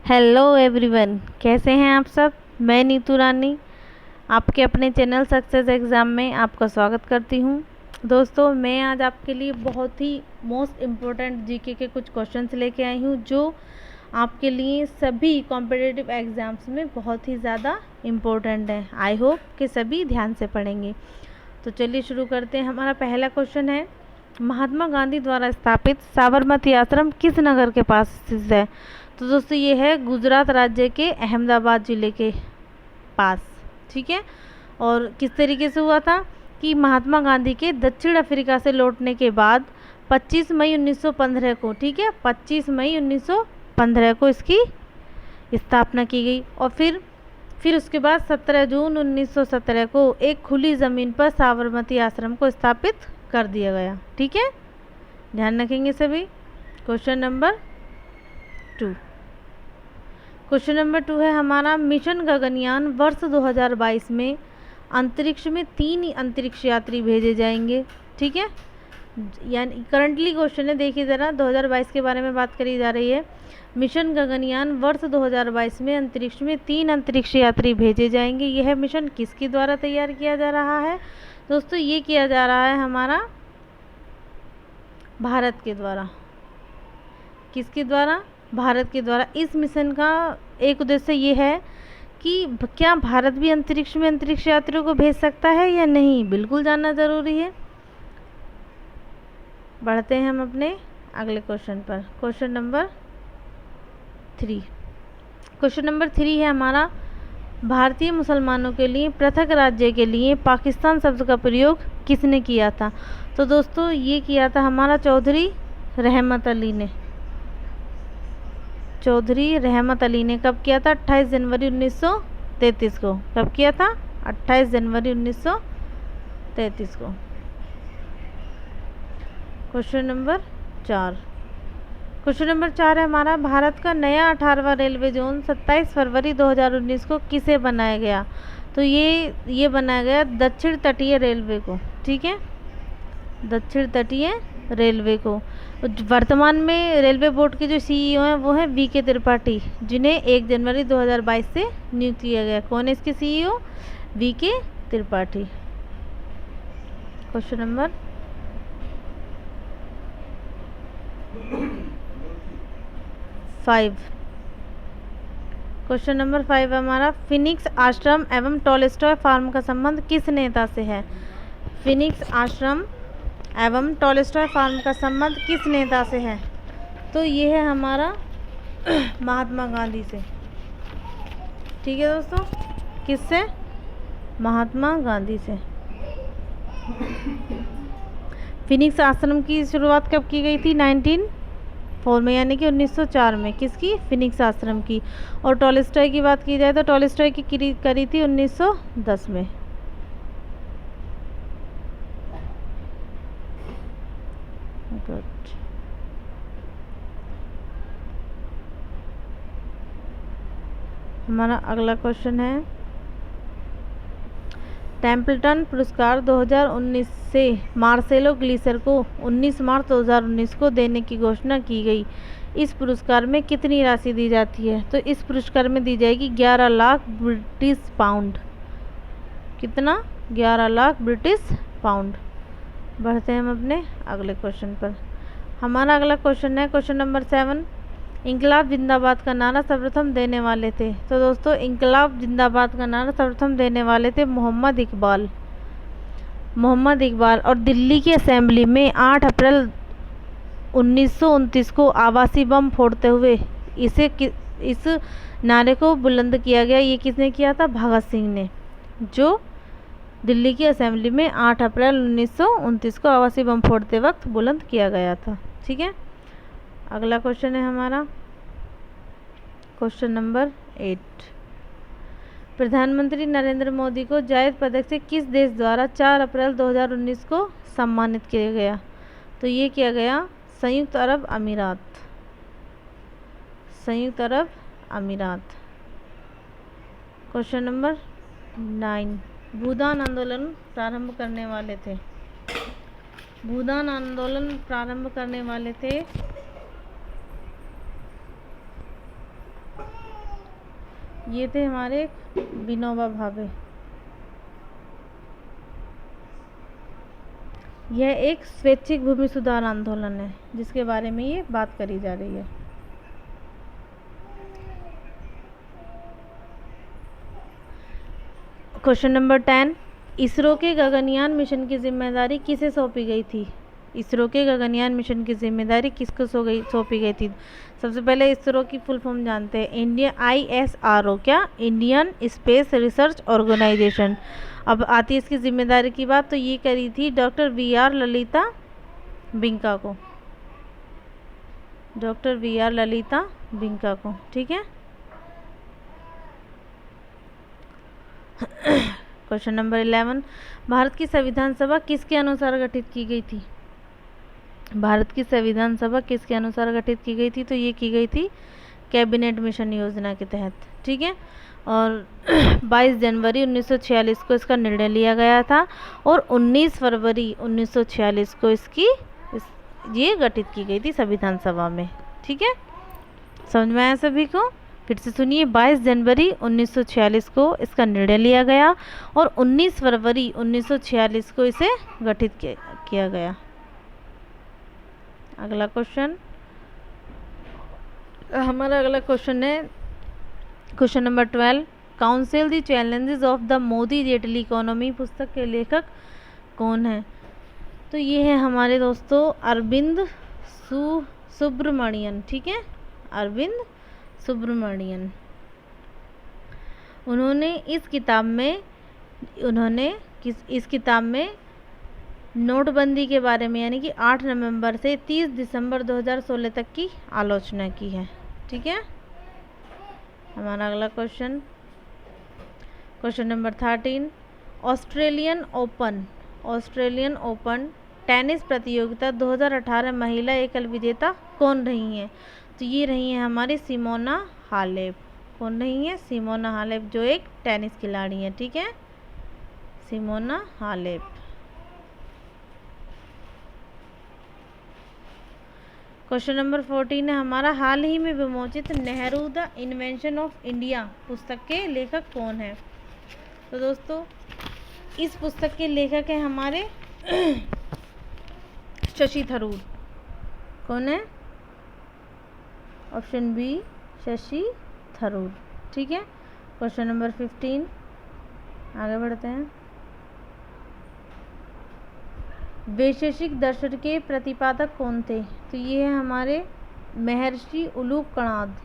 Hello everyone, कैसे हैं आप सब। मैं नीतू रानी आपके अपने चैनल सक्सेस एग्ज़ाम में आपका स्वागत करती हूं। दोस्तों, मैं आज आपके लिए बहुत ही मोस्ट इम्पोर्टेंट जीके के कुछ क्वेश्चंस लेके आई हूं जो आपके लिए सभी कॉम्पिटिटिव एग्ज़ाम्स में बहुत ही ज़्यादा इम्पोर्टेंट है। आई होप कि सभी ध्यान से पढ़ेंगे। तो चलिए शुरू करते हैं। हमारा पहला क्वेश्चन है, महात्मा गांधी द्वारा स्थापित साबरमती आश्रम किस नगर के पास स्थित है। तो दोस्तों ये है गुजरात राज्य के अहमदाबाद ज़िले के पास। ठीक है। और किस तरीके से हुआ था कि महात्मा गांधी के दक्षिण अफ्रीका से लौटने के बाद 25 मई 1915 को, ठीक है, 25 मई 1915 को इसकी स्थापना की गई। और फिर उसके बाद 17 जून 1917 को एक खुली ज़मीन पर साबरमती आश्रम को स्थापित कर दिया गया। ठीक है, ध्यान रखेंगे सभी। Question number 2। क्वेश्चन नंबर 2 है हमारा, मिशन गगनयान वर्ष 2022 में अंतरिक्ष में 3 अंतरिक्ष यात्री भेजे जाएंगे। ठीक है, यानी करंटली क्वेश्चन है, देखिए ज़रा 2022 के बारे में बात करी जा रही है। मिशन गगनयान वर्ष 2022 में अंतरिक्ष में 3 अंतरिक्ष यात्री भेजे जाएंगे। यह मिशन किसके द्वारा तैयार किया जा रहा है। दोस्तों ये किया जा रहा है हमारा भारत के द्वारा। किसके द्वारा? भारत के द्वारा। इस मिशन का एक उद्देश्य ये है कि क्या भारत भी अंतरिक्ष में अंतरिक्ष यात्रियों को भेज सकता है या नहीं, बिल्कुल जानना ज़रूरी है। बढ़ते हैं हम अपने अगले क्वेश्चन पर। Question number 3। क्वेश्चन नंबर 3 है हमारा, भारतीय मुसलमानों के लिए पृथक राज्य के लिए पाकिस्तान शब्द का प्रयोग किसने किया था। तो दोस्तों ये किया था हमारा चौधरी रहमत अली ने। चौधरी रहमत अली ने कब किया था? 28 जनवरी 1933 को। कब किया था? 28 जनवरी 1933 को। Question number 4। क्वेश्चन नंबर 4 है हमारा, भारत का नया 18वां रेलवे जोन 27 फरवरी 2019 को किसे बनाया गया। तो ये बनाया गया दक्षिण तटीय रेलवे को। ठीक है, दक्षिण तटीय रेलवे को। वर्तमान में रेलवे बोर्ड के जो सीईओ हैं वो हैं वीके त्रिपाठी, जिन्हें 1 जनवरी 2022 से नियुक्त किया गया। कौन है इसके CEO? V K Tripathi. Question number 5। Question number 5 हमारा, फिनिक्स आश्रम एवं टॉलस्टॉय फार्म का संबंध किस नेता से है। फिनिक्स आश्रम एवं टॉलस्टॉय फार्म का संबंध किस नेता से है। तो ये है हमारा महात्मा गांधी से। ठीक है दोस्तों, किससे? महात्मा गांधी से। फिनिक्स आश्रम की शुरुआत कब की गई थी? 1904 में, यानी कि 1904 में। किसकी? फिनिक्स आश्रम की। और टॉलस्टॉय की बात की जाए तो टॉलस्टॉय की करी थी 1910 में। गुड। हमारा अगला क्वेश्चन है, टेम्पल्टन पुरस्कार 2019 से मार्सेलो ग्लीसर को 19 मार्च 2019 को देने की घोषणा की गई। इस पुरस्कार में कितनी राशि दी जाती है। तो इस पुरस्कार में दी जाएगी 11 लाख ब्रिटिश पाउंड। कितना? 11 लाख ब्रिटिश पाउंड। बढ़ते हैं हम अपने अगले क्वेश्चन पर। हमारा अगला क्वेश्चन है क्वेश्चन नंबर 7, इंकलाब जिंदाबाद का नारा सर्वप्रथम देने वाले थे। तो दोस्तों इंकलाब जिंदाबाद का नारा सर्वप्रथम देने वाले थे मोहम्मद इकबाल। और दिल्ली की असेंबली में 8 अप्रैल 1929 को आवासी बम फोड़ते हुए इस नारे को बुलंद किया गया। ये किसने किया था? भगत सिंह ने, जो दिल्ली की असेंबली में 8 अप्रैल 1929 को आवासी बम फोड़ते वक्त बुलंद किया गया था। ठीक है, अगला क्वेश्चन है हमारा क्वेश्चन नंबर 8। प्रधानमंत्री नरेंद्र मोदी को जायद पदक से किस देश द्वारा 4 अप्रैल 2019 को सम्मानित किया गया। तो ये किया गया संयुक्त अरब अमीरात। संयुक्त अरब अमीरात। क्वेश्चन नंबर 9, भूदान आंदोलन प्रारंभ करने वाले थे। भूदान आंदोलन प्रारंभ करने वाले थे ये थे हमारे विनोबा भावे। यह एक स्वैच्छिक भूमि सुधार आंदोलन है जिसके बारे में ये बात करी जा रही है। क्वेश्चन नंबर 10, इसरो के गगनयान मिशन की जिम्मेदारी किसे सौंपी गई थी? इसरो के गगनयान मिशन की जिम्मेदारी किसको सौंपी गई थी? सबसे पहले इसरो की फुल फॉर्म जानते हैं, इंडिया ISRO, क्या? Indian Space Research Organisation. अब आती है इसकी जिम्मेदारी की बात, तो ये करी थी डॉक्टर VR ललिता बिंका को, डॉक्टर VR ललिता बिंका को, ठीक है। क्वेश्चन नंबर 11, भारत की संविधान सभा किसके अनुसार गठित की गई थी? भारत की संविधान सभा किसके अनुसार गठित की गई थी? तो ये की गई थी कैबिनेट मिशन योजना के तहत, ठीक है। और 22 जनवरी 1946 को इसका निर्णय लिया गया था और 19 फरवरी 1946 को ये गठित की गई थी संविधान सभा में, ठीक है। समझ में आया सभी को? फिर से सुनिए, 22 जनवरी 1946 को इसका निर्णय लिया गया और 19 फरवरी 1946 को इसे गठित किया गया। अगला क्वेश्चन, हमारा अगला क्वेश्चन है question number 12, council the challenges of the Modi Jaitley economy पुस्तक के लेखक कौन है? तो ये है हमारे दोस्तों अरविंद सुब्रमणियन, ठीक है, अरविंद सुब्रमणियन। उन्होंने इस किताब में नोटबंदी के बारे में, यानी कि 8 नवंबर से 30 दिसंबर 2016 तक की आलोचना की है, ठीक है। हमारा अगला question, question number 13, Australian open tennis प्रतियोगिता 2018 महिला एकल विजेता कौन रही हैं? तो ये रही हैं हमारी सिमोना हालेप। कौन रही हैं? सिमोना हालेप, जो एक टेनिस खिलाड़ी हैं, ठीक है, सिमोना हालेप। क्वेश्चन नंबर 14 है हमारा, हाल ही में विमोचित Nehru the invention of India पुस्तक के लेखक कौन है? तो दोस्तों इस पुस्तक के लेखक हैं हमारे शशि थरूर। कौन है? ऑप्शन बी, शशि थरूर, ठीक है। क्वेश्चन नंबर 15, आगे बढ़ते हैं। वैशेषिक दर्शन के प्रतिपादक कौन थे? तो ये है हमारे महर्षि उलूक कणाद,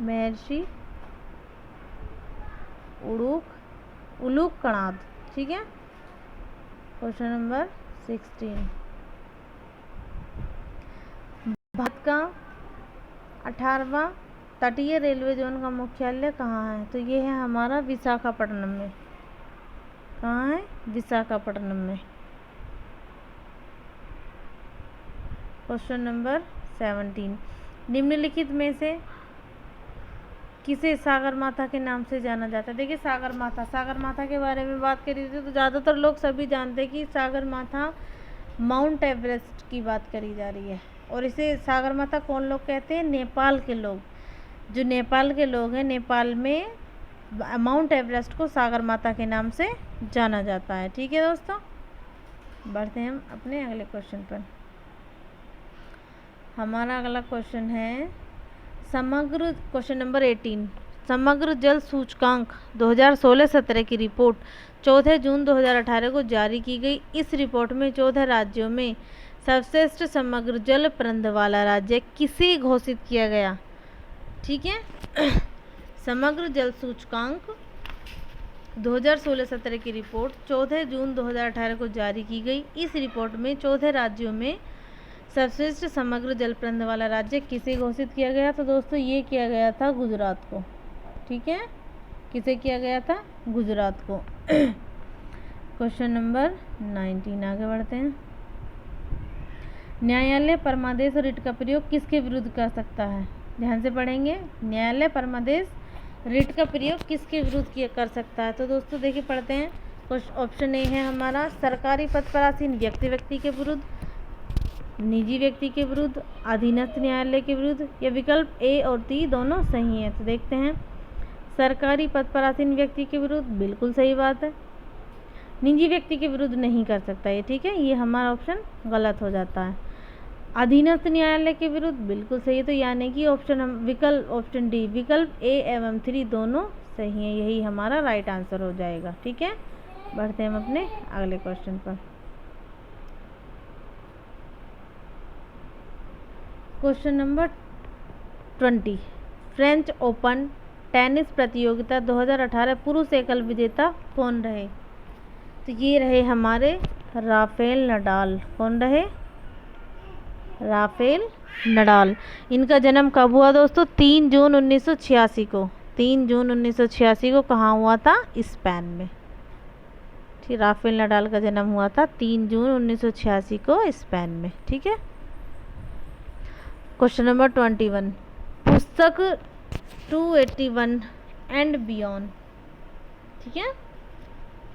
महर्षि उलूक कणाद, ठीक है। क्वेश्चन नंबर 16, भारत का 18वां तटीय रेलवे जोन का मुख्यालय कहाँ है? तो ये है हमारा विशाखापट्टनम में। कहाँ है? विशाखापट्टनम में। क्वेश्चन नंबर 17, निम्नलिखित में से किसे सागर माता के नाम से जाना जाता है? देखिए सागर माता के बारे में बात करी थी तो ज़्यादातर लोग सभी जानते हैं कि सागर माता माउंट एवरेस्ट की बात करी जा रही है। और इसे सागर माता कौन लोग कहते हैं? नेपाल के लोग। जो नेपाल के लोग हैं, नेपाल में माउंट एवरेस्ट को सागर माता के नाम से जाना जाता है, ठीक है दोस्तों। बढ़ते हैं हम अपने अगले क्वेश्चन पर। हमारा अगला क्वेश्चन है क्वेश्चन नंबर 18, समग्र जल सूचकांक 2016-17 की रिपोर्ट 14 जून 2018 को जारी की गई। इस रिपोर्ट में 14 राज्यों में सर्वश्रेष्ठ समग्र जल प्रबंध वाला राज्य किसे घोषित किया गया? ठीक है समग्र जल सूचकांक 2016-17 की रिपोर्ट 14 जून 2018 को जारी की गई। इस रिपोर्ट में 14 राज्यों में सर्वश्रेष्ठ समग्र जल प्रबंध वाला राज्य किसे घोषित किया गया? तो दोस्तों ये किया गया था गुजरात को, ठीक है। किसे किया गया था? गुजरात को। क्वेश्चन नंबर 19, आगे बढ़ते हैं। न्यायालय परमादेश और रिट का प्रयोग किसके विरुद्ध कर सकता है? ध्यान से पढ़ेंगे। न्यायालय परमादेश रिट का प्रयोग किसके विरुद्ध कर सकता है? तो दोस्तों देखिए पढ़ते हैं। ऑप्शन ए है हमारा सरकारी पद पर आसीन व्यक्ति के विरुद्ध, निजी व्यक्ति के विरुद्ध, अधीनस्थ न्यायालय के विरुद्ध, या विकल्प ए और डी दोनों सही है। तो देखते हैं। सरकारी पद पर आसीन व्यक्ति के विरुद्ध, बिल्कुल सही बात है। निजी व्यक्ति के विरुद्ध नहीं कर सकता ये, ठीक है, ये हमारा ऑप्शन गलत हो जाता है। अधीनस्थ न्यायालय के विरुद्ध, बिल्कुल सही है। तो यानी कि विकल्प ऑप्शन डी, विकल्प ए एवं 3 दोनों सही है, यही हमारा राइट आंसर हो जाएगा, ठीक है। बढ़ते हैं हम अपने अगले क्वेश्चन पर। Question number 20, French open tennis प्रतियोगिता 2018 पुरुष एकल विजेता कौन रहे? तो ये रहे हमारे राफेल नडाल। कौन रहे? Rafael Nadal. इनका जन्म कब हुआ दोस्तों? 3 जून 1986 को। 3 जून 1986 को कहाँ हुआ था? स्पेन में। ठीक, राफेल नडाल का जन्म हुआ था 3 जून 1986 को स्पेन में, ठीक है। क्वेश्चन नंबर 21, पुस्तक 281 एंड बियॉन्ड, ठीक है,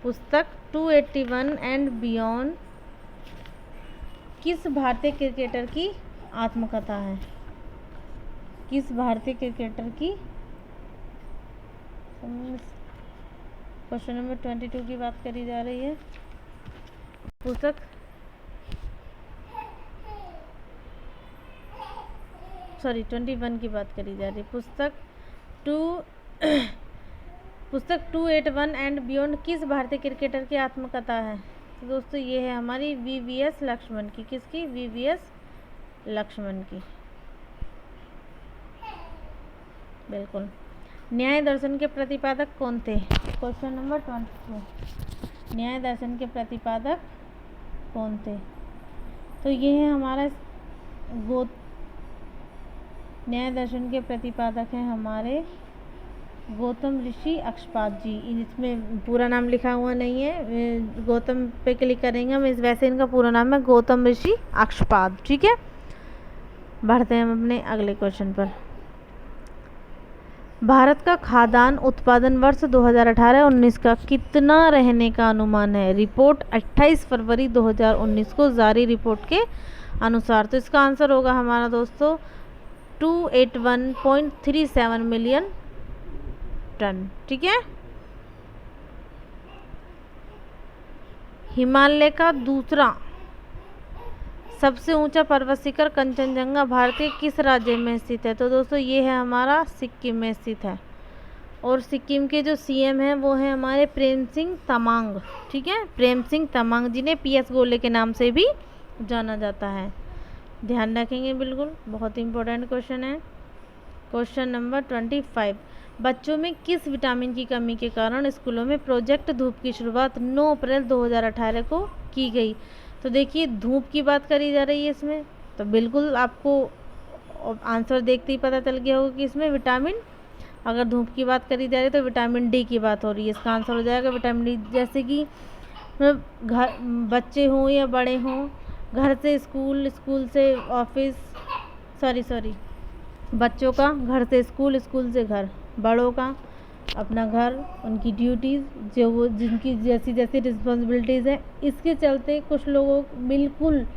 पुस्तक 281 एंड बियॉन्ड किस भारतीय क्रिकेटर की आत्मकथा है? किस भारतीय क्रिकेटर की? क्वेश्चन नंबर 22 की बात करी जा रही है। पुस्तक सॉरी 21 की बात करी जा रही है। पुस्तक 281 एंड बियॉन्ड किस भारतीय क्रिकेटर की आत्मकथा है? तो दोस्तों ये है हमारी वीवीएस लक्ष्मण की। किसकी? वीवीएस लक्ष्मण की, बिल्कुल। न्याय दर्शन के प्रतिपादक कौन थे? क्वेश्चन नंबर 22, न्याय दर्शन के प्रतिपादक कौन थे? तो ये है हमारा न्याय दर्शन के प्रतिपादक हैं हमारे गौतम ऋषि अक्षपाद जी। इसमें पूरा नाम लिखा हुआ नहीं है, गौतम पे क्लिक करेंगे हम, इस वैसे इनका पूरा नाम है गौतम ऋषि अक्षपाद, ठीक है। बढ़ते हैं हम अपने अगले क्वेश्चन पर। भारत का खाद्यान्न उत्पादन वर्ष 2018-19 का कितना रहने का अनुमान है? रिपोर्ट 28 फरवरी 2019 को जारी रिपोर्ट के अनुसार। तो इसका आंसर होगा हमारा दोस्तों 281.37 मिलियन टन, ठीक है। हिमालय का दूसरा सबसे ऊंचा पर्वत शिखर कंचनजंगा भारतीय किस राज्य में स्थित है? तो दोस्तों ये है हमारा सिक्किम में स्थित है। और सिक्किम के जो सीएम हैं वो हैं हमारे प्रेम सिंह तमांग, ठीक है, प्रेम सिंह तमांग, जिन्हें पीएस गोले के नाम से भी जाना जाता है। ध्यान रखेंगे, बिल्कुल बहुत इंपॉर्टेंट क्वेश्चन है। क्वेश्चन नंबर 25, बच्चों में किस विटामिन की कमी के कारण स्कूलों में प्रोजेक्ट धूप की शुरुआत 9 अप्रैल 2018 को की गई? तो देखिए धूप की बात करी जा रही है इसमें, तो बिल्कुल आपको आंसर देखते ही पता चल गया होगा कि इसमें विटामिन, अगर धूप की बात करी जा रही है तो विटामिन डी की बात हो रही है। इसका आंसर हो जाएगा विटामिन डी। जैसे कि घर बच्चे हों या बड़े हों, घर से स्कूल, स्कूल से ऑफिस, सॉरी बच्चों का घर से स्कूल, स्कूल से घर, बड़ों का अपना घर, उनकी ड्यूटीज़ जो वो जिनकी जैसी जैसी रिस्पॉन्सिबिलिटीज़ हैं, इसके चलते कुछ लोगों को बिल्कुल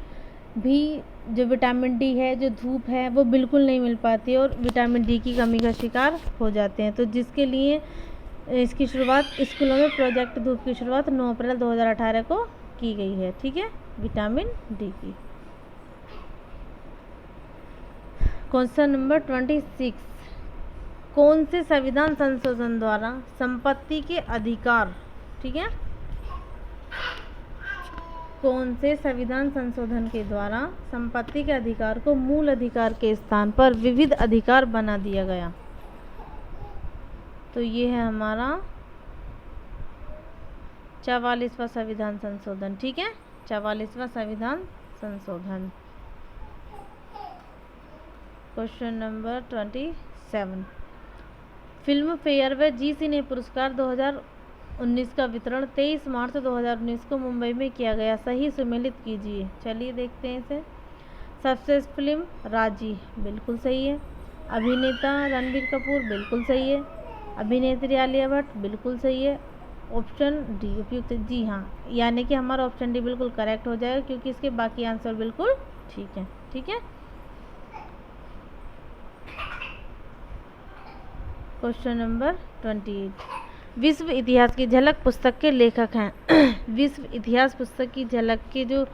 भी जो विटामिन डी है, जो धूप है, वो बिल्कुल नहीं मिल पाती और विटामिन डी की कमी का शिकार हो जाते हैं। तो जिसके लिए इसकी शुरुआत स्कूलों में प्रोजेक्ट धूप की शुरुआत 9 अप्रैल 2018 को की गई है, ठीक है, विटामिन डी की। क्वेश्चन नंबर 26, कौन से संविधान संशोधन द्वारा संपत्ति के अधिकार, ठीक है, कौन से संविधान संशोधन के द्वारा संपत्ति के अधिकार को मूल अधिकार के स्थान पर विविध अधिकार बना दिया गया? तो ये है हमारा 44वां संविधान संशोधन, ठीक है, 44वां संविधान संशोधन। क्वेश्चन नंबर 27, फिल्म फेयर व जी सिने पुरस्कार 2019 का वितरण 23 मार्च 2019 को मुंबई में किया गया। सही सुमेलित कीजिए। चलिए देखते हैं इसे। सबसे फिल्म राजी, बिल्कुल सही है। अभिनेता रणबीर कपूर, बिल्कुल सही है। अभिनेत्री आलिया भट्ट, बिल्कुल सही है। ऑप्शन डी उपयुक्त, जी हाँ, यानी कि हमारा ऑप्शन डी बिल्कुल करेक्ट हो जाएगा क्योंकि इसके बाकी आंसर बिल्कुल ठीक है, ठीक है। क्वेश्चन नंबर 28, विश्व इतिहास की झलक पुस्तक के लेखक हैं। विश्व इतिहास पुस्तक की झलक के जो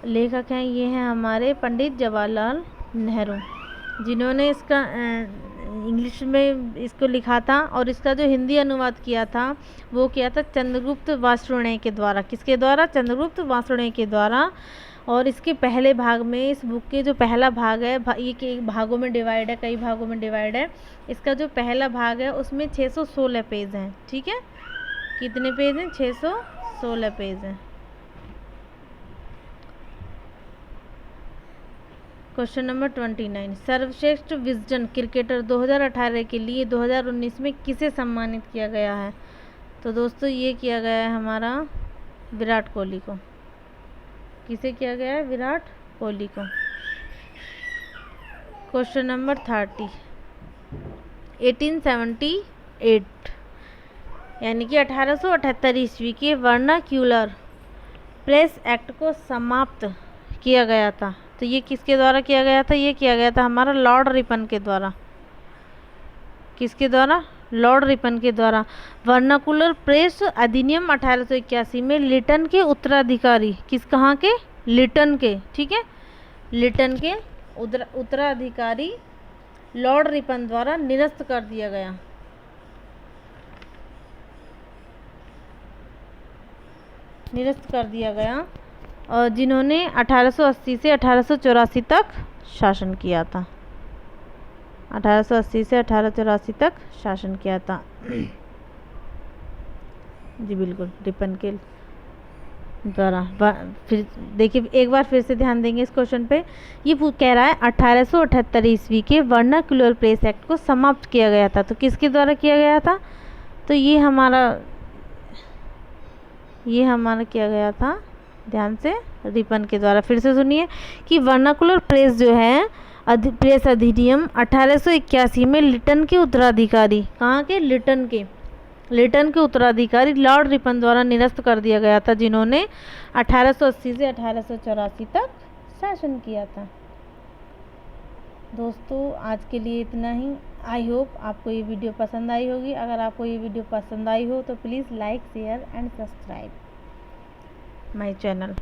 लेखक हैं ये हैं हमारे पंडित जवाहरलाल नेहरू, जिन्होंने इसका इंग्लिश में इसको लिखा था, और इसका जो हिंदी अनुवाद किया था वो किया था चंद्रगुप्त वार्ष्णेय के द्वारा। किसके द्वारा? चंद्रगुप्त वार्ष्णेय के द्वारा। और इसके पहले भाग में, इस बुक के जो पहला भाग है, ये कई भागों में डिवाइड है, कई भागों में डिवाइड है। इसका जो पहला भाग है उसमें 616 पेज हैं। ठीक है, कितने पेज हैं? 616 पेज हैं। क्वेश्चन नंबर 29, सर्वश्रेष्ठ विजडन क्रिकेटर 2018 के लिए 2019 में किसे सम्मानित किया गया है? तो दोस्तों ये किया गया है हमारा विराट कोहली को। किसे किया गया है? विराट कोहली को। क्वेश्चन नंबर 30, 1878 यानी कि 1878 ईस्वी के वर्नाक्यूलर प्रेस एक्ट को समाप्त किया गया था। तो ये किसके द्वारा किया गया था? ये किया गया था हमारा लॉर्ड रिपन के द्वारा। किसके द्वारा? लॉर्ड रिपन के द्वारा। वर्नाकुलर प्रेस अधिनियम 1881 में लिटन के उत्तराधिकारी, कहाँ के? लिटन के। ठीक है, लिटन के उत्तराधिकारी लॉर्ड रिपन द्वारा निरस्त कर दिया गया। निरस्त कर दिया गया, और जिन्होंने 1880 से 1884 तक शासन किया था। 1880 से 1884 तक शासन किया था। जी बिल्कुल, रिपन के द्वारा। फिर देखिए, एक बार फिर से ध्यान देंगे इस क्वेश्चन पे। ये कह रहा है 1878 ईस्वी के वर्नाक्यूलर प्रेस एक्ट को समाप्त किया गया था। तो किसके द्वारा किया गया था? तो ये हमारा किया गया था, ध्यान से, रिपन के द्वारा। फिर से सुनिए कि वर्नाकुलर प्रेस जो है, प्रेस अधिनियम 1881 में लिटन के उत्तराधिकारी, कहाँ के? लिटन के उत्तराधिकारी लॉर्ड रिपन द्वारा निरस्त कर दिया गया था, जिन्होंने 1880 से 1884 तक शासन किया था। दोस्तों आज के लिए इतना ही। आई होप आपको ये वीडियो पसंद आई होगी। अगर आपको ये वीडियो पसंद आई हो तो please like, share and subscribe my channel.